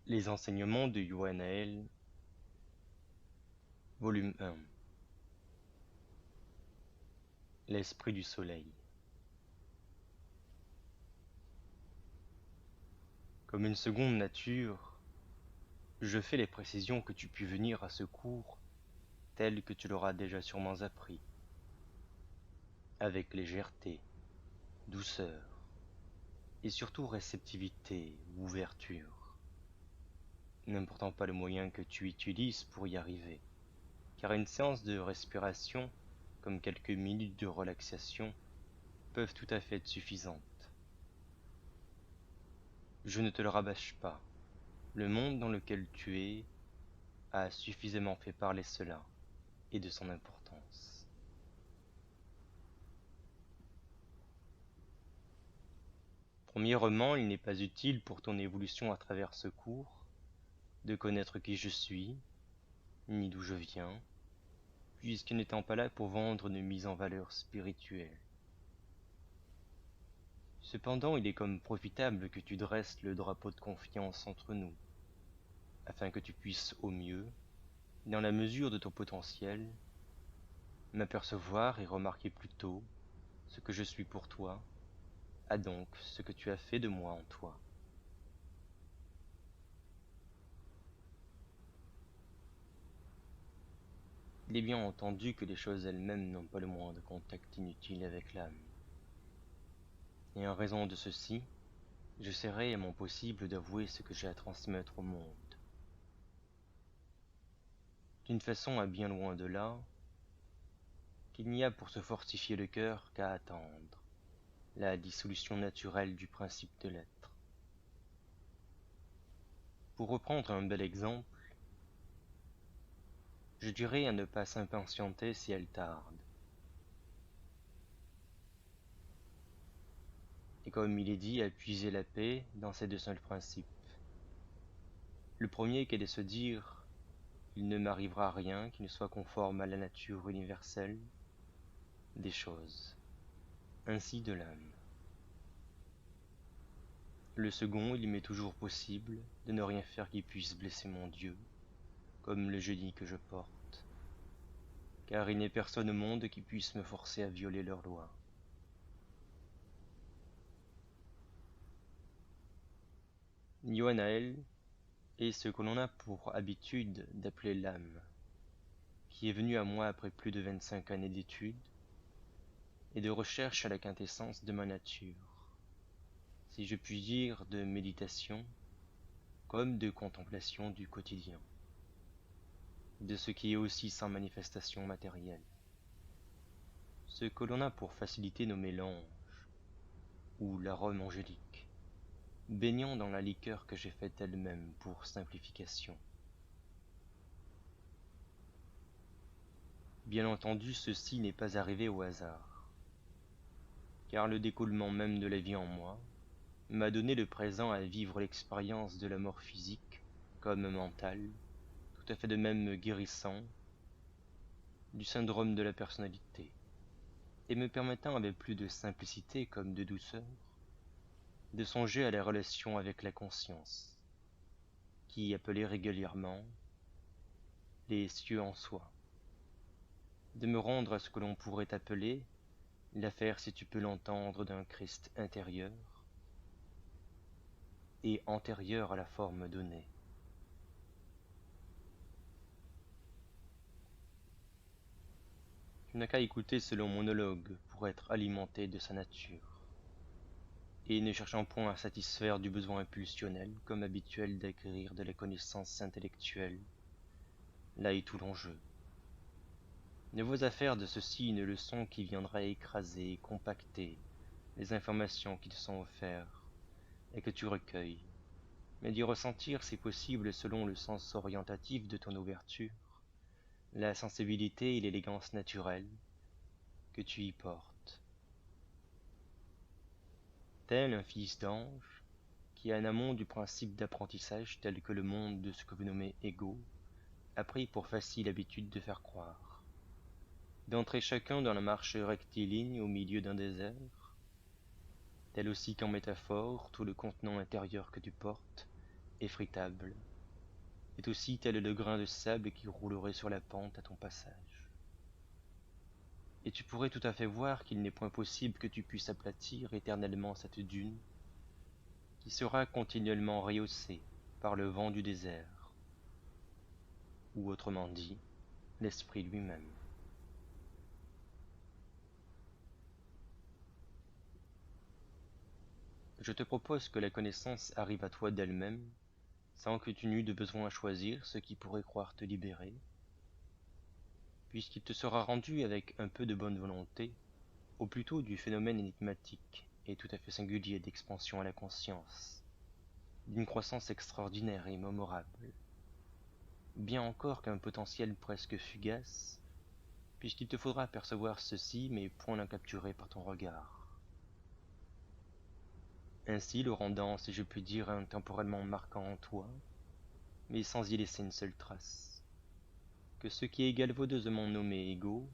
Les enseignements de Yoannaël, volume 1. L'esprit du soleil. Comme une seconde nature, je fais les précisions que tu puis venir à ce cours, telles que tu l'auras déjà sûrement appris, avec légèreté, douceur, et surtout réceptivité, ouverture, n'important pas le moyen que tu utilises pour y arriver, car une séance de respiration, comme quelques minutes de relaxation, peuvent tout à fait être suffisantes. Je ne te le rabâche pas. Le monde dans lequel tu es a suffisamment fait parler cela et de son importance. Premièrement, il n'est pas utile pour ton évolution à travers ce cours de connaître qui je suis, ni d'où je viens, puisque n'étant pas là pour vendre une mise en valeur spirituelle. Cependant, il est comme profitable que tu dresses le drapeau de confiance entre nous, afin que tu puisses au mieux, dans la mesure de ton potentiel, m'apercevoir et remarquer plus tôt ce que je suis pour toi, donc ce que tu as fait de moi en toi. Il est bien entendu que les choses elles-mêmes n'ont pas le moindre contact inutile avec l'âme. Et en raison de ceci, j'essaierai à mon possible d'avouer ce que j'ai à transmettre au monde. D'une façon à bien loin de là, qu'il n'y a pour se fortifier le cœur qu'à attendre la dissolution naturelle du principe de l'être. Pour reprendre un bel exemple, je dirais à ne pas s'impatienter si elle tarde. Et comme il est dit, à puiser la paix dans ces deux seuls principes. Le premier qu'est de se dire « il ne m'arrivera rien qui ne soit conforme à la nature universelle des choses, ainsi de l'âme. » Le second, il m'est toujours possible de ne rien faire qui puisse blesser mon Dieu, comme le jeudi que je porte, car il n'est personne au monde qui puisse me forcer à violer leurs lois. Yoannaël est ce que l'on a pour habitude d'appeler l'âme, qui est venue à moi après plus de 25 années d'études et de recherche à la quintessence de ma nature, si je puis dire de méditation, comme de contemplation du quotidien, de ce qui est aussi sans manifestation matérielle, ce que l'on a pour faciliter nos mélanges, ou l'arôme angélique, baignant dans la liqueur que j'ai faite elle-même pour simplification. Bien entendu, ceci n'est pas arrivé au hasard, car le découlement même de la vie en moi m'a donné le présent à vivre l'expérience de la mort physique comme mentale, tout à fait de même guérissant, du syndrome de la personnalité, et me permettant avec plus de simplicité comme de douceur, de songer à la relation avec la conscience, qui appelait régulièrement les cieux en soi, de me rendre à ce que l'on pourrait appeler l'affaire, si tu peux l'entendre, d'un Christ intérieur et antérieur à la forme donnée. Tu n'as qu'à écouter ce long monologue pour être alimenté de sa nature, et ne cherchant point à satisfaire du besoin impulsionnel comme habituel d'acquérir de la connaissance intellectuelle. Là est tout l'enjeu. Ne vois à faire de ceci une leçon qui viendra écraser et compacter les informations qui te sont offertes et que tu recueilles, mais d'y ressentir si possible selon le sens orientatif de ton ouverture, la sensibilité et l'élégance naturelle que tu y portes. Tel un fils d'ange, qui en amont du principe d'apprentissage tel que le monde de ce que vous nommez ego, a pris pour facile habitude de faire croire, d'entrer chacun dans la marche rectiligne au milieu d'un désert, tel aussi qu'en métaphore tout le contenant intérieur que tu portes effritable, est aussi tel le grain de sable qui roulerait sur la pente à ton passage. Et tu pourrais tout à fait voir qu'il n'est point possible que tu puisses aplatir éternellement cette dune, qui sera continuellement rehaussée par le vent du désert, ou autrement dit, l'esprit lui-même. Je te propose que la connaissance arrive à toi d'elle-même, sans que tu n'eus de besoin à choisir ce qui pourrait croire te libérer, puisqu'il te sera rendu avec un peu de bonne volonté, au plus tôt du phénomène énigmatique et tout à fait singulier d'expansion à la conscience, d'une croissance extraordinaire et immémorable, bien encore qu'un potentiel presque fugace, puisqu'il te faudra percevoir ceci mais point l'en capturer par ton regard. Ainsi le rendant, si je puis dire, intemporellement marquant en toi, mais sans y laisser une seule trace, que ceux qui galvaudeusement nommés égaux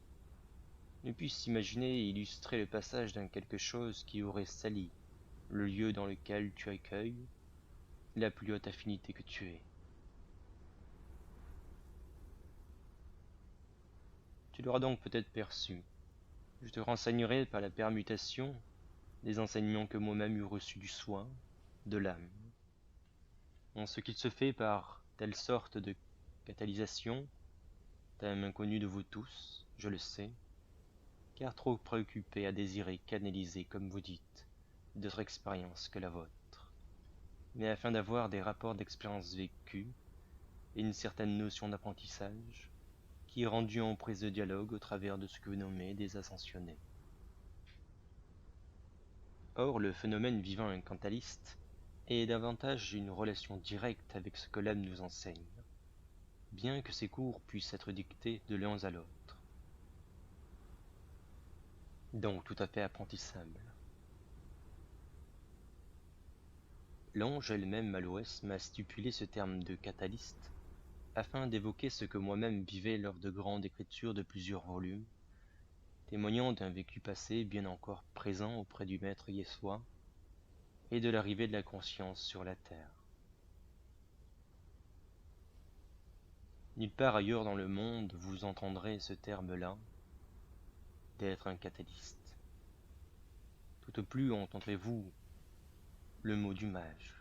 ne puissent s'imaginer et illustrer le passage d'un quelque chose qui aurait sali le lieu dans lequel tu accueilles la plus haute affinité que tu es. Tu l'auras donc peut-être perçu. Je te renseignerai par la permutation des enseignements que moi-même eus reçus du soin, de l'âme. En ce qu'il se fait par telle sorte de catalysation, thème inconnu de vous tous, je le sais, car trop préoccupé à désirer canaliser, comme vous dites, d'autres expériences que la vôtre, mais afin d'avoir des rapports d'expériences vécues et une certaine notion d'apprentissage, qui est rendue en prise de dialogue au travers de ce que vous nommez des ascensionnés. Or, le phénomène vivant incantaliste est davantage une relation directe avec ce que l'âme nous enseigne, bien que ces cours puissent être dictés de l'un à l'autre. Donc tout à fait apprentissable. L'ange elle-même à l'ouest m'a stipulé ce terme de catalyste, afin d'évoquer ce que moi-même vivais lors de grandes écritures de plusieurs volumes, témoignant d'un vécu passé bien encore présent auprès du maître Yeshua, et de l'arrivée de la conscience sur la terre. Nulle part ailleurs dans le monde vous entendrez ce terme-là, d'être un catalyste. Tout au plus entendrez-vous le mot du mage.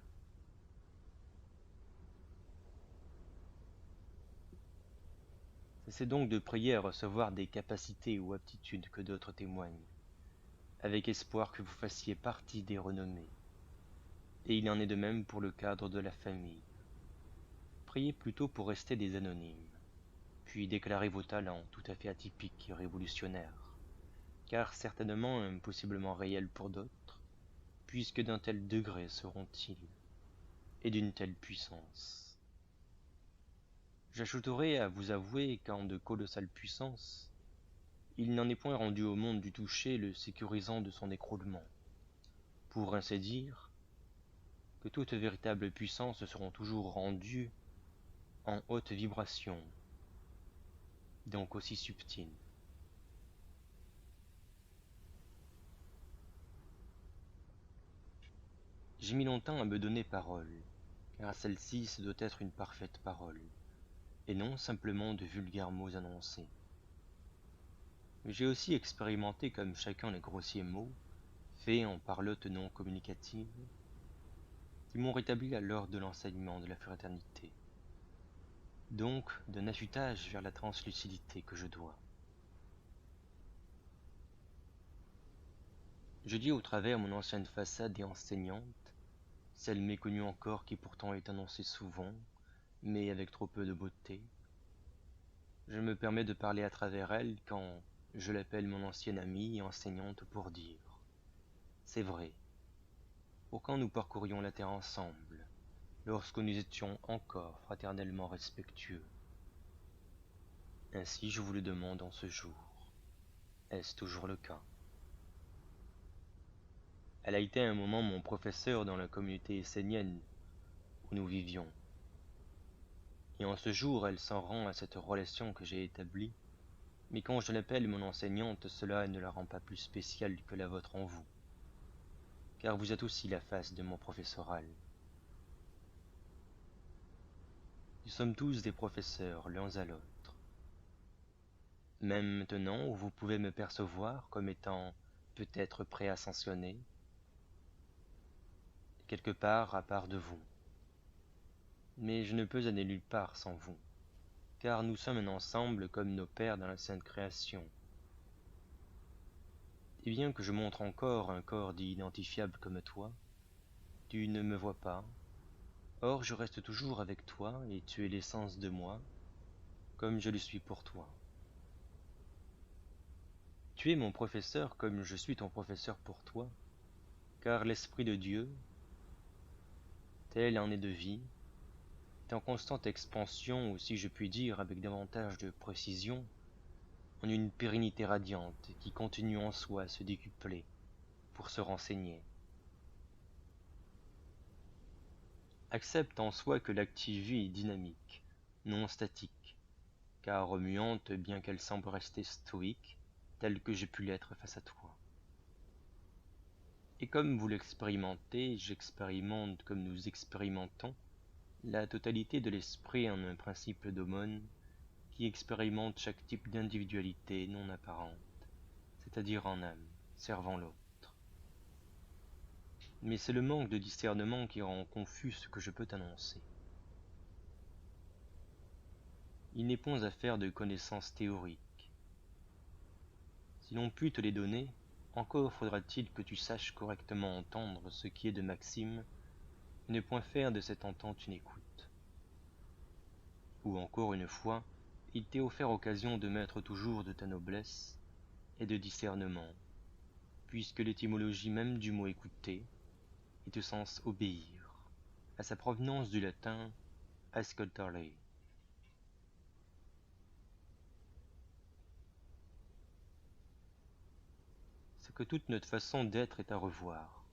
Cessez donc de prier à recevoir des capacités ou aptitudes que d'autres témoignent, avec espoir que vous fassiez partie des renommés. Et il en est de même pour le cadre de la famille. Priez plutôt pour rester des anonymes, puis déclarez vos talents tout à fait atypiques et révolutionnaires, car certainement impossiblement réels pour d'autres, puisque d'un tel degré seront-ils, et d'une telle puissance. J'ajouterai à vous avouer qu'en de colossales puissances, il n'en est point rendu au monde du toucher le sécurisant de son écroulement. Pour ainsi dire, que toutes véritables puissances seront toujours rendues en haute vibration, donc aussi subtiles. J'ai mis longtemps à me donner parole, car celle-ci se doit être une parfaite parole, et non simplement de vulgaires mots annoncés. Mais j'ai aussi expérimenté comme chacun les grossiers mots, faits en parlotte non communicative, qui m'ont rétabli à l'heure de l'enseignement de la fraternité, donc d'un affûtage vers la translucidité que je dois. Je dis au travers mon ancienne façade et enseignante, celle méconnue encore qui pourtant est annoncée souvent, mais avec trop peu de beauté. Je me permets de parler à travers elle quand je l'appelle mon ancienne amie et enseignante pour dire. C'est vrai. Au quand nous parcourions la terre ensemble, lorsque nous étions encore fraternellement respectueux. Ainsi je vous le demande en ce jour. Est-ce toujours le cas? Elle a été un moment mon professeur dans la communauté essénienne où nous vivions. Et en ce jour, elle s'en rend à cette relation que j'ai établie, mais quand je l'appelle mon enseignante, cela ne la rend pas plus spéciale que la vôtre en vous, car vous êtes aussi la face de mon professoral. Nous sommes tous des professeurs l'un à l'autre. Même maintenant où vous pouvez me percevoir comme étant peut-être préascensionné, quelque part à part de vous. Mais je ne peux aller nulle part sans vous, car nous sommes un ensemble comme nos pères dans la Sainte Création. Et bien que je montre encore un corps dit identifiable comme toi, tu ne me vois pas. Or je reste toujours avec toi, et tu es l'essence de moi, comme je le suis pour toi. Tu es mon professeur comme je suis ton professeur pour toi, car l'Esprit de Dieu, tel en est de vie, est en constante expansion, ou si je puis dire avec davantage de précision, en une pérennité radiante qui continue en soi à se décupler pour se renseigner. Accepte en soi que l'active vie est dynamique, non statique, car remuante bien qu'elle semble rester stoïque, telle que j'ai pu l'être face à toi. Et comme vous l'expérimentez, j'expérimente comme nous expérimentons, la totalité de l'esprit en un principe d'aumône qui expérimente chaque type d'individualité non apparente, c'est-à-dire en âme, servant l'autre. Mais c'est le manque de discernement qui rend confus ce que je peux t'annoncer. Il n'est point affaire de connaissances théoriques. Si l'on put te les donner, encore faudra-t-il que tu saches correctement entendre ce qui est de maxime, et ne point faire de cette entente une écoute. Ou encore une fois, il t'est offert occasion de mettre toujours de ta noblesse et de discernement, puisque l'étymologie même du mot écouter est au sens obéir, à sa provenance du latin ascoltare. C'est que toute notre façon d'être est à revoir,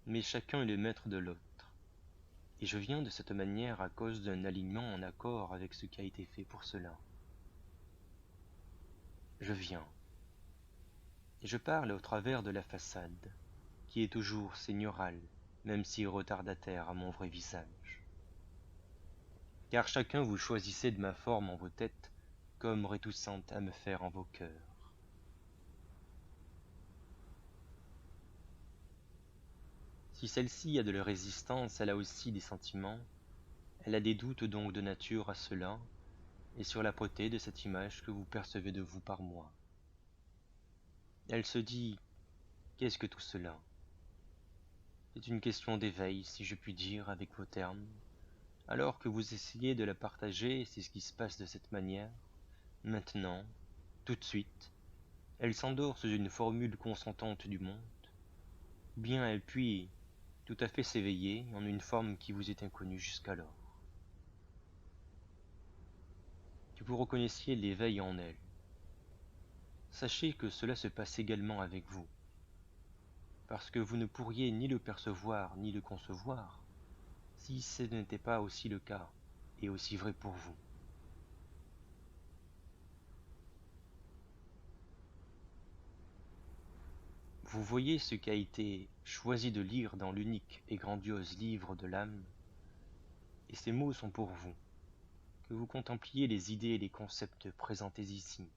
mais chacun est le maître de l'autre, et je viens de cette manière à cause d'un alignement en accord avec ce qui a été fait pour cela. Je viens, et je parle au travers de la façade, qui est toujours seigneurale, même si retardataire à mon vrai visage. Car chacun vous choisissez de ma forme en vos têtes, comme réticente à me faire en vos cœurs. Si celle-ci a de la résistance, elle a aussi des sentiments, elle a des doutes donc de nature à cela, et sur la beauté de cette image que vous percevez de vous par moi. Elle se dit, qu'est-ce que tout cela? C'est une question d'éveil, si je puis dire, avec vos termes. Alors que vous essayez de la partager, c'est ce qui se passe de cette manière. Maintenant, tout de suite, elle s'endort sous une formule consentante du monde. Bien elle puis tout à fait s'éveiller en une forme qui vous est inconnue jusqu'alors. Que vous reconnaissiez l'éveil en elle. Sachez que cela se passe également avec vous, parce que vous ne pourriez ni le percevoir ni le concevoir, si ce n'était pas aussi le cas, et aussi vrai pour vous. Vous voyez ce qui a été choisi de lire dans l'unique et grandiose livre de l'âme, et ces mots sont pour vous, que vous contempliez les idées et les concepts présentés ici,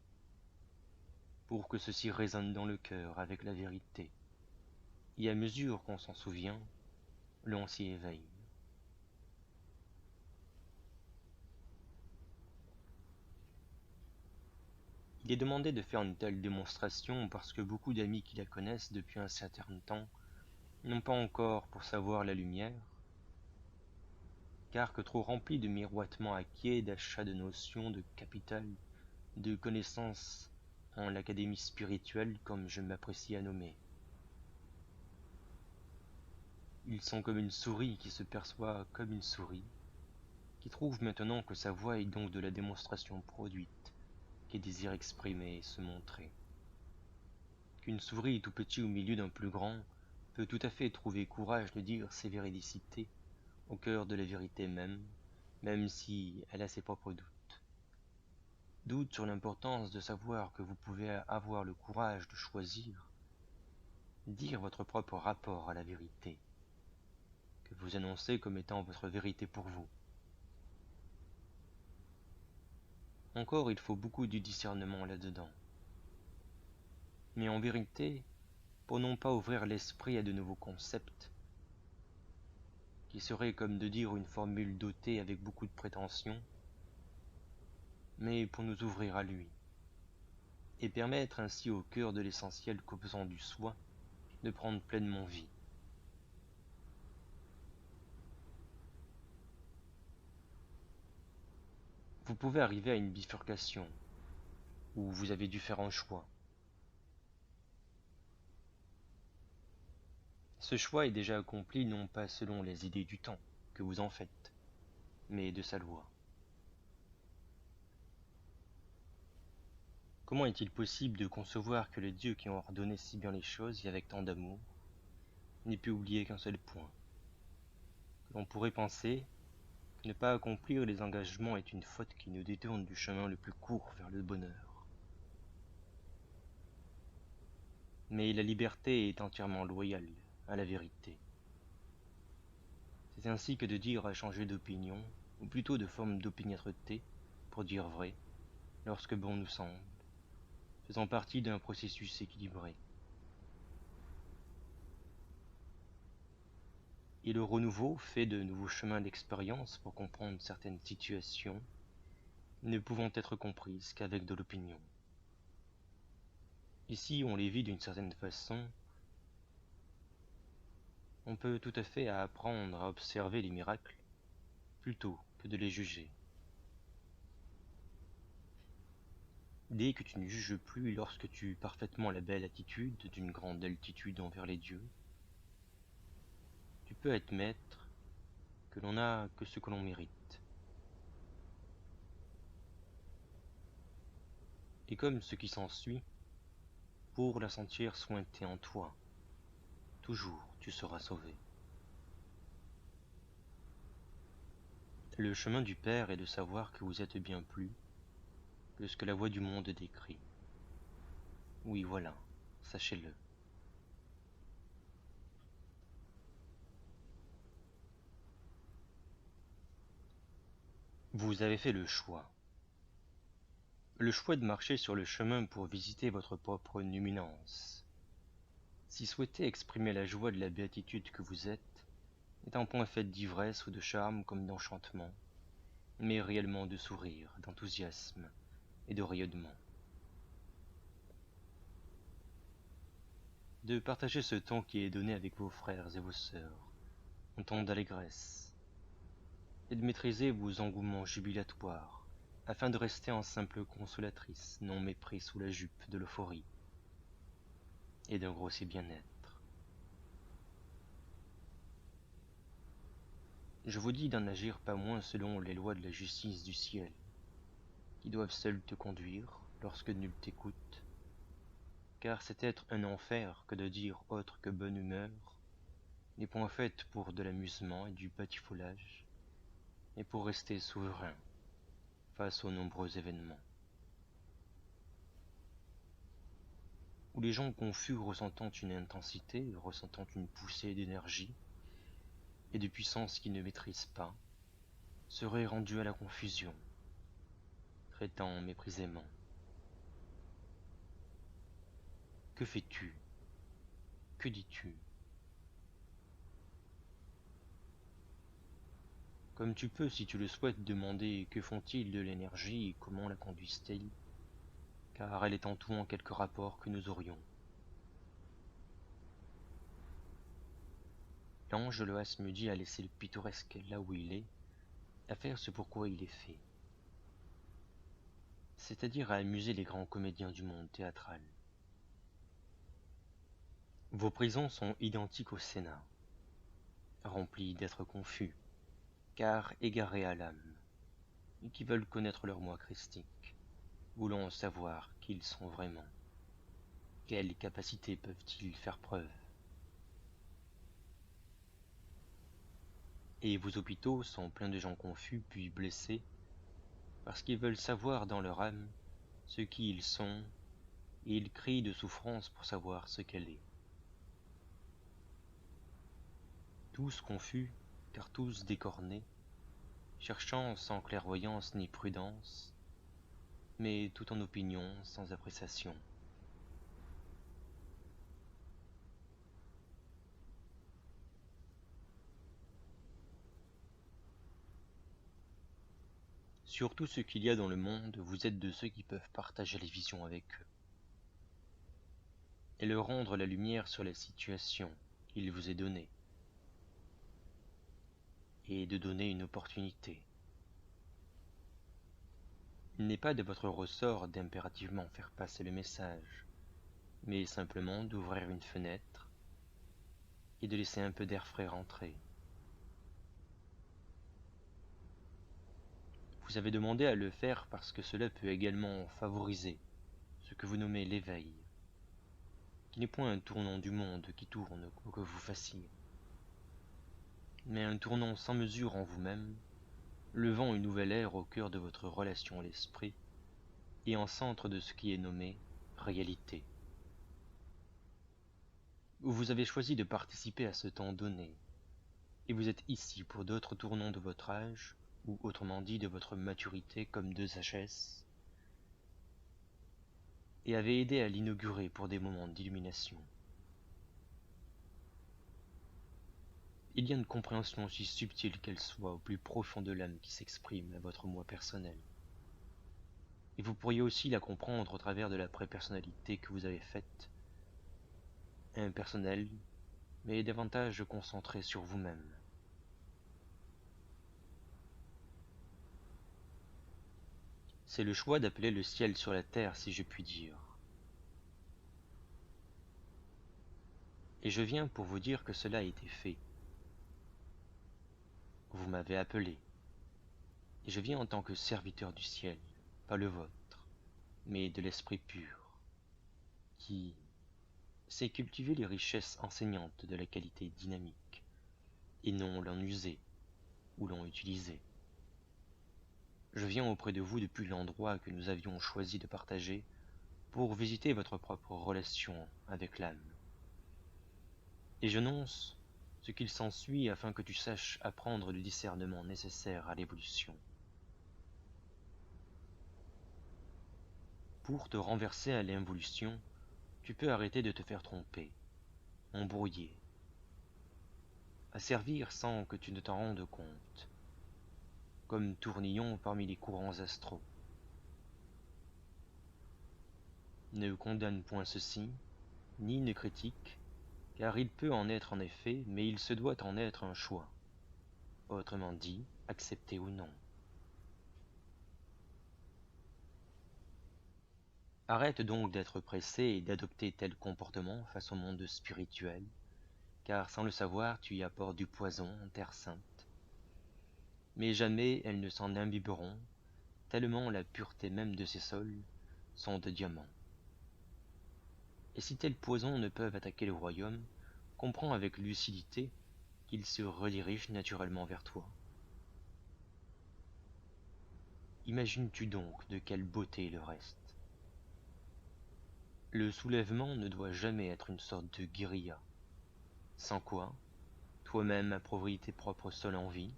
pour que ceci résonne dans le cœur avec la vérité, et à mesure qu'on s'en souvient, l'on s'y éveille. Il est demandé de faire une telle démonstration parce que beaucoup d'amis qui la connaissent depuis un certain temps n'ont pas encore pour savoir la lumière, car que trop remplis de miroitements acquis, d'achats de notions, de capital, de connaissances en l'académie spirituelle comme je m'apprécie à nommer. Ils sont comme une souris qui se perçoit comme une souris, qui trouve maintenant que sa voix est donc de la démonstration produite, qui désire exprimer et se montrer. Qu'une souris tout petit au milieu d'un plus grand peut tout à fait trouver courage de dire ses véridités au cœur de la vérité même, même si elle a ses propres doutes. Doutes sur l'importance de savoir que vous pouvez avoir le courage de choisir, dire votre propre rapport à la vérité, que vous annoncez comme étant votre vérité pour vous. Encore, il faut beaucoup de discernement là-dedans. Mais en vérité, pour non pas ouvrir l'esprit à de nouveaux concepts, qui serait comme de dire une formule dotée avec beaucoup de prétention, mais pour nous ouvrir à lui, et permettre ainsi au cœur de l'essentiel composant du soi de prendre pleinement vie. Vous pouvez arriver à une bifurcation, où vous avez dû faire un choix. Ce choix est déjà accompli non pas selon les idées du temps que vous en faites, mais de sa loi. Comment est-il possible de concevoir que le Dieu qui a ordonné si bien les choses et avec tant d'amour n'ait pu oublier qu'un seul point? Que l'on pourrait penser que ne pas accomplir les engagements est une faute qui nous détourne du chemin le plus court vers le bonheur. Mais la liberté est entièrement loyale à la vérité. C'est ainsi que de dire à changer d'opinion, ou plutôt de forme d'opiniâtreté, pour dire vrai, lorsque bon nous semble, faisant partie d'un processus équilibré. Et le renouveau fait de nouveaux chemins d'expérience pour comprendre certaines situations, ne pouvant être comprises qu'avec de l'opinion. Ici, on les vit d'une certaine façon, on peut tout à fait apprendre à observer les miracles, plutôt que de les juger. Dès que tu ne juges plus lorsque tu eus parfaitement la belle attitude d'une grande altitude envers les dieux, tu peux admettre que l'on n'a que ce que l'on mérite. Et comme ce qui s'ensuit, pour la sentir sointer en toi, toujours tu seras sauvé. Le chemin du Père est de savoir que vous êtes bien plus que ce que la voix du monde décrit. Oui, voilà, sachez-le. Vous avez fait le choix. Le choix de marcher sur le chemin pour visiter votre propre numinence. Si souhaiter exprimer la joie de la béatitude que vous êtes, est un point fait d'ivresse ou de charme comme d'enchantement, mais réellement de sourire, d'enthousiasme et de rayonnement. De partager ce temps qui est donné avec vos frères et vos sœurs, un temps d'allégresse, et de maîtriser vos engouements jubilatoires, afin de rester en simple consolatrice, non mépris sous la jupe de l'euphorie et d'un grossier bien-être. Je vous dis d'en agir pas moins selon les lois de la justice du ciel, qui doivent seules te conduire, lorsque nul t'écoute, car c'est être un enfer que de dire autre que bonne humeur, n'est point faite pour de l'amusement et du batifolage, mais pour rester souverain face aux nombreux événements. Où les gens confus ressentant une intensité, ressentant une poussée d'énergie et de puissance qu'ils ne maîtrisent pas, seraient rendus à la confusion, traitant méprisément. Que fais-tu? Que dis-tu? Comme tu peux, si tu le souhaites, demander que font-ils de l'énergie et comment la conduisent-ils, car elle est en tout en quelque rapport que nous aurions. L'ange Loas me dit à laisser le pittoresque là où il est, à faire ce pourquoi il est fait, c'est-à-dire à amuser les grands comédiens du monde théâtral. Vos prisons sont identiques au Sénat, remplies d'êtres confus, car égarés à l'âme, et qui veulent connaître leur moi christique, voulant savoir qui ils sont vraiment. Quelles capacités peuvent-ils faire preuve? Et vos hôpitaux sont pleins de gens confus puis blessés, parce qu'ils veulent savoir dans leur âme ce qui ils sont, et ils crient de souffrance pour savoir ce qu'elle est. Tous confus, car tous décornés, cherchant sans clairvoyance ni prudence, mais tout en opinion, sans appréciation. Sur tout ce qu'il y a dans le monde, vous êtes de ceux qui peuvent partager les visions avec eux, et leur rendre la lumière sur la situation qu'il vous est donnée, et de donner une opportunité. Il n'est pas de votre ressort d'impérativement faire passer le message, mais simplement d'ouvrir une fenêtre et de laisser un peu d'air frais rentrer. Vous avez demandé à le faire parce que cela peut également favoriser ce que vous nommez l'éveil, qui n'est point un tournant du monde qui tourne pour que vous fassiez, mais un tournant sans mesure en vous-même, levant une nouvelle ère au cœur de votre relation à l'esprit et en centre de ce qui est nommé réalité. Vous avez choisi de participer à ce temps donné, et vous êtes ici pour d'autres tournants de votre âge, ou autrement dit de votre maturité comme de sagesse, et avez aidé à l'inaugurer pour des moments d'illumination. Il y a une compréhension aussi subtile qu'elle soit au plus profond de l'âme qui s'exprime à votre moi personnel. Et vous pourriez aussi la comprendre au travers de la prépersonnalité que vous avez faite, impersonnelle, mais davantage concentrée sur vous-même. C'est le choix d'appeler le ciel sur la terre, si je puis dire. Et je viens pour vous dire que cela a été fait. Vous m'avez appelé, et je viens en tant que serviteur du ciel, pas le vôtre, mais de l'esprit pur, qui sait cultiver les richesses enseignantes de la qualité dynamique, et non l'en user ou l'en utiliser. Je viens auprès de vous depuis l'endroit que nous avions choisi de partager pour visiter votre propre relation avec l'âme. Et j'annonce ce qu'il s'ensuit afin que tu saches apprendre le discernement nécessaire à l'évolution. Pour te renverser à l'involution, tu peux arrêter de te faire tromper, embrouiller, asservir sans que tu ne t'en rendes compte, comme tournillon parmi les courants astraux. Ne condamne point ceci, ni ne critique, car il peut en être en effet, mais il se doit en être un choix. Autrement dit, accepter ou non. Arrête donc d'être pressé et d'adopter tel comportement face au monde spirituel, car sans le savoir, tu y apportes du poison en terre sainte. Mais jamais elles ne s'en imbiberont, tellement la pureté même de ces sols sont de diamants. Et si tels poisons ne peuvent attaquer le royaume, comprends avec lucidité qu'ils se redirigent naturellement vers toi. Imagines-tu donc de quelle beauté le reste? Le soulèvement ne doit jamais être une sorte de guérilla, sans quoi, toi-même appauvris tes propres sols en vie,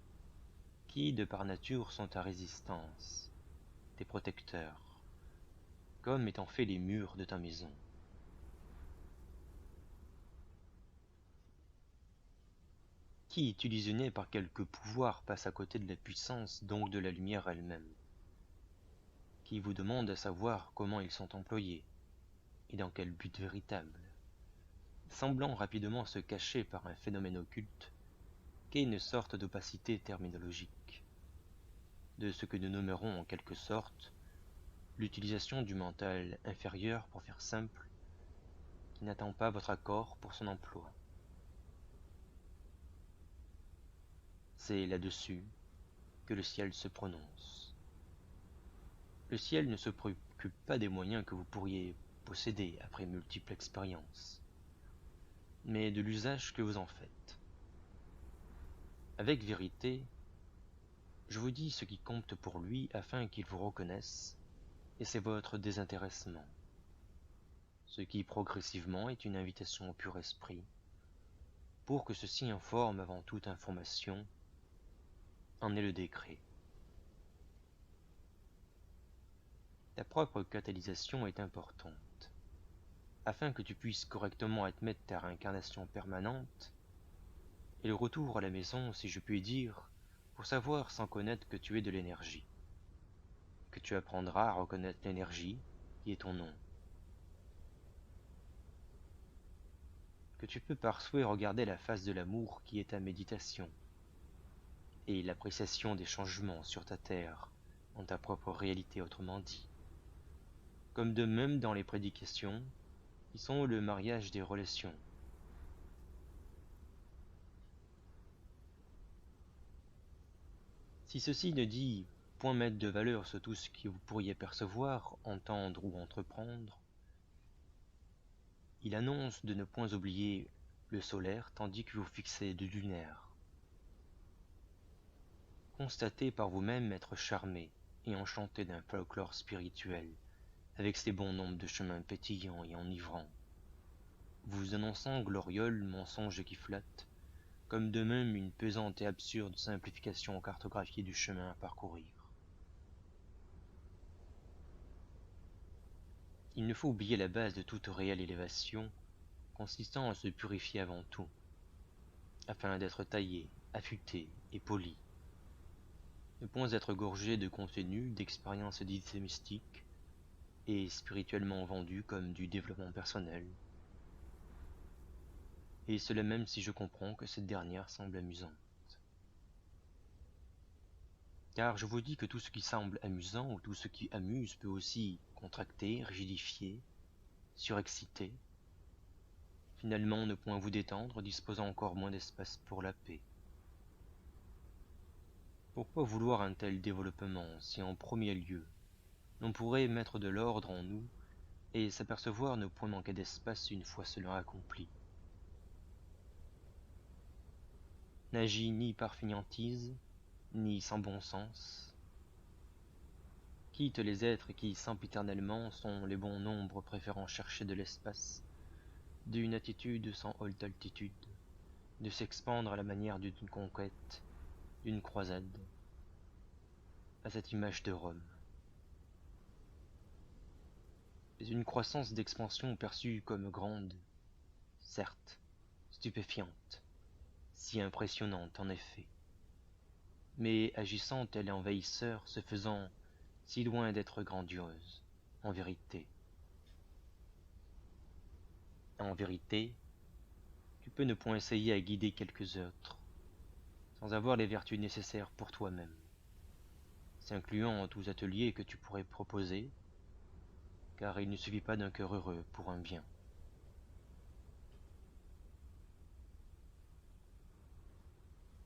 qui, de par nature, sont ta résistance, tes protecteurs, comme étant fait les murs de ta maison. Qui, utilisé par quelque pouvoir, passe à côté de la puissance, donc de la lumière elle-même, qui vous demande à savoir comment ils sont employés, et dans quel but véritable, semblant rapidement se cacher par un phénomène occulte, qu'est une sorte d'opacité terminologique, de ce que nous nommerons en quelque sorte l'utilisation du mental inférieur, pour faire simple, qui n'attend pas votre accord pour son emploi. C'est là-dessus que le ciel se prononce. Le ciel ne se préoccupe pas des moyens que vous pourriez posséder après multiples expériences, mais de l'usage que vous en faites. Avec vérité, je vous dis ce qui compte pour lui afin qu'il vous reconnaisse, et c'est votre désintéressement, ce qui progressivement est une invitation au pur esprit, pour que ceci informe avant toute information, en est le décret. Ta propre catalysation est importante. Afin que tu puisses correctement admettre ta réincarnation permanente, et le retour à la maison, si je puis dire, pour savoir sans connaître que tu es de l'énergie, que tu apprendras à reconnaître l'énergie qui est ton nom, que tu peux par souhait regarder la face de l'amour qui est ta méditation, et l'appréciation des changements sur ta terre, en ta propre réalité autrement dit, comme de même dans les prédications, qui sont le mariage des relations. Si ceci ne dit point mettre de valeur sur tout ce que vous pourriez percevoir, entendre ou entreprendre, il annonce de ne point oublier le solaire tandis que vous fixez du lunaire. Constatez par vous-même être charmé et enchanté d'un folklore spirituel, avec ses bons nombres de chemins pétillants et enivrants, vous annonçant gloriole mensonge qui flatte, comme de même une pesante et absurde simplification cartographiée du chemin à parcourir. Il ne faut oublier la base de toute réelle élévation, consistant à se purifier avant tout, afin d'être taillé, affûté et poli, ne point être gorgé de contenu, d'expériences dites mystiques, et spirituellement vendues comme du développement personnel, et cela même si je comprends que cette dernière semble amusante. Car je vous dis que tout ce qui semble amusant ou tout ce qui amuse peut aussi contracter, rigidifier, surexciter, finalement ne point vous détendre, disposant encore moins d'espace pour la paix. Pourquoi vouloir un tel développement si en premier lieu l'on pourrait mettre de l'ordre en nous et s'apercevoir ne point manquer d'espace une fois cela accompli? N'agis ni par fainéantise, ni sans bon sens. Quitte les êtres qui, sempiternellement, sont les bons nombres préférant chercher de l'espace, d'une attitude sans haute altitude, de s'expandre à la manière d'une conquête, d'une croisade, à cette image de Rome. Mais une croissance d'expansion perçue comme grande, certes, stupéfiante, si impressionnante en effet, mais agissant tel envahisseur, se faisant si loin d'être grandiose, en vérité. En vérité, tu peux ne point essayer à guider quelques autres, sans avoir les vertus nécessaires pour toi-même, s'incluant en tous ateliers que tu pourrais proposer, car il ne suffit pas d'un cœur heureux pour un bien.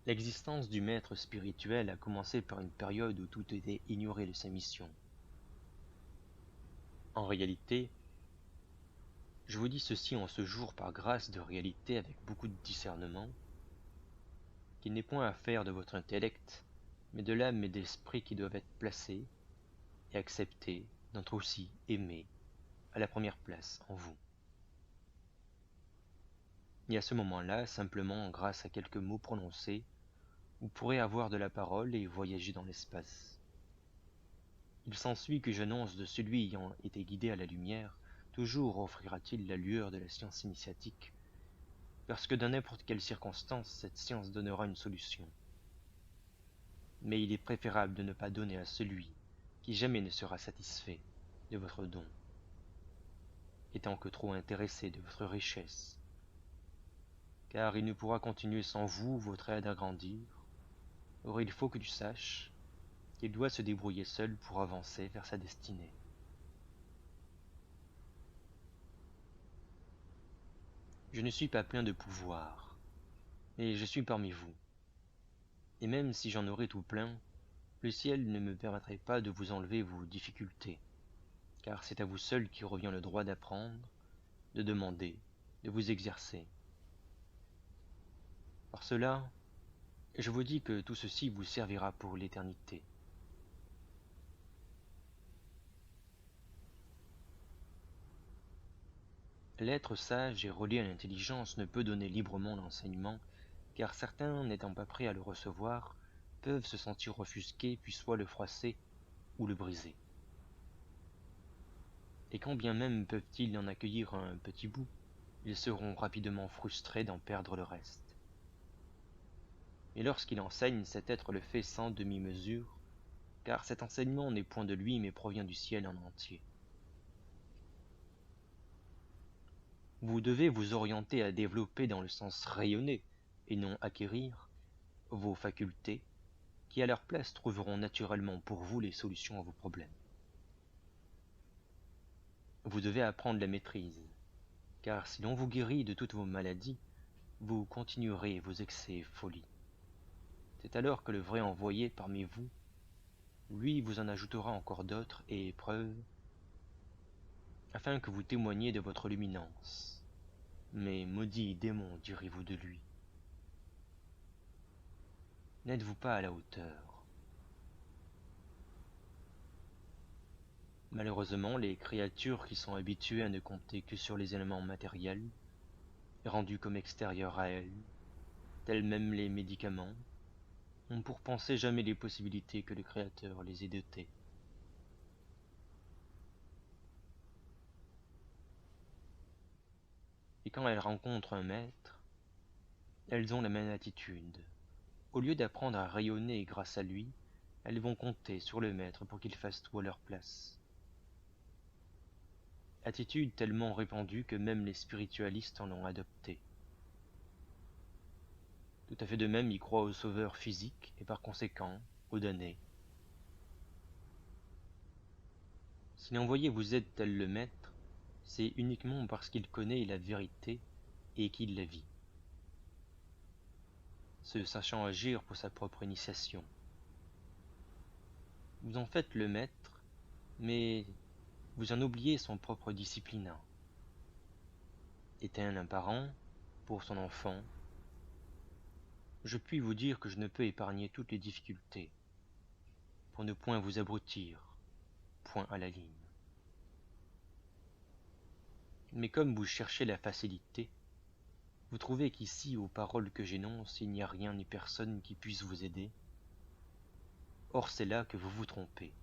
L'existence du maître spirituel a commencé par une période où tout était ignoré de sa mission. En réalité, je vous dis ceci en ce jour par grâce de réalité avec beaucoup de discernement, qu'il n'est point affaire de votre intellect, mais de l'âme et d'esprit qui doivent être placés et acceptés, d'entre aussi aimés, à la première place en vous. Et à ce moment-là, simplement grâce à quelques mots prononcés, vous pourrez avoir de la parole et voyager dans l'espace. Il s'ensuit que j'annonce de celui ayant été guidé à la lumière, toujours offrira-t-il la lueur de la science initiatique, parce que dans n'importe quelle circonstance, cette science donnera une solution. Mais il est préférable de ne pas donner à celui qui jamais ne sera satisfait de votre don, étant que trop intéressé de votre richesse, car il ne pourra continuer sans vous votre aide à grandir. Or il faut que tu saches qu'il doit se débrouiller seul pour avancer vers sa destinée. Je ne suis pas plein de pouvoir, mais je suis parmi vous. Et même si j'en aurais tout plein, le ciel ne me permettrait pas de vous enlever vos difficultés, car c'est à vous seul qui revient le droit d'apprendre, de demander, de vous exercer. Par cela, je vous dis que tout ceci vous servira pour l'éternité. L'être sage et relié à l'intelligence ne peut donner librement l'enseignement, car certains, n'étant pas prêts à le recevoir, peuvent se sentir offusqués, puis soit le froisser ou le briser. et quand bien même peuvent-ils en accueillir un petit bout, ils seront rapidement frustrés d'en perdre le reste. Et lorsqu'il enseigne, cet être le fait sans demi-mesure, car cet enseignement n'est point de lui mais provient du ciel en entier. Vous devez vous orienter à développer dans le sens rayonner, et non acquérir, vos facultés, qui à leur place trouveront naturellement pour vous les solutions à vos problèmes. Vous devez apprendre la maîtrise, car si l'on vous guérit de toutes vos maladies, vous continuerez vos excès et folies. C'est alors que le vrai envoyé parmi vous, lui vous en ajoutera encore d'autres et épreuves, afin que vous témoigniez de votre luminance. Mais maudit démon, direz-vous de lui, n'êtes-vous pas à la hauteur? Malheureusement, les créatures qui sont habituées à ne compter que sur les éléments matériels, rendus comme extérieurs à elles, tels même les médicaments, ont pour penser jamais les possibilités que le Créateur les ait dotées. Et quand elles rencontrent un maître, elles ont la même attitude. Au lieu d'apprendre à rayonner grâce à lui, elles vont compter sur le maître pour qu'il fasse tout à leur place. Attitude tellement répandue que même les spiritualistes en ont adopté. Tout à fait de même, ils croient au sauveur physique et par conséquent au damné. Si l'envoyé vous aide tel le maître, c'est uniquement parce qu'il connaît la vérité et qu'il la vit, se sachant agir pour sa propre initiation. Vous en faites le maître, mais vous en oubliez son propre disciplinat. Est-elle un parent pour son enfant? Je puis vous dire que je ne peux épargner toutes les difficultés, pour ne point vous abrutir, point à la ligne. Mais comme vous cherchez la facilité, vous trouvez qu'ici, aux paroles que j'énonce, il n'y a rien ni personne qui puisse vous aider. Or c'est là que vous vous trompez.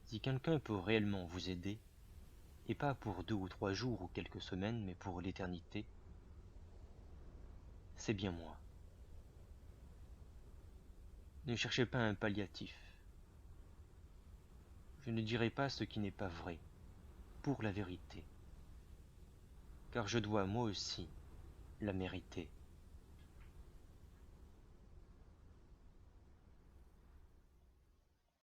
Si quelqu'un peut réellement vous aider, et pas pour 2 ou 3 jours ou quelques semaines, mais pour l'éternité, c'est bien moi. Ne cherchez pas un palliatif. Je ne dirai pas ce qui n'est pas vrai, pour la vérité, car je dois moi aussi la mériter.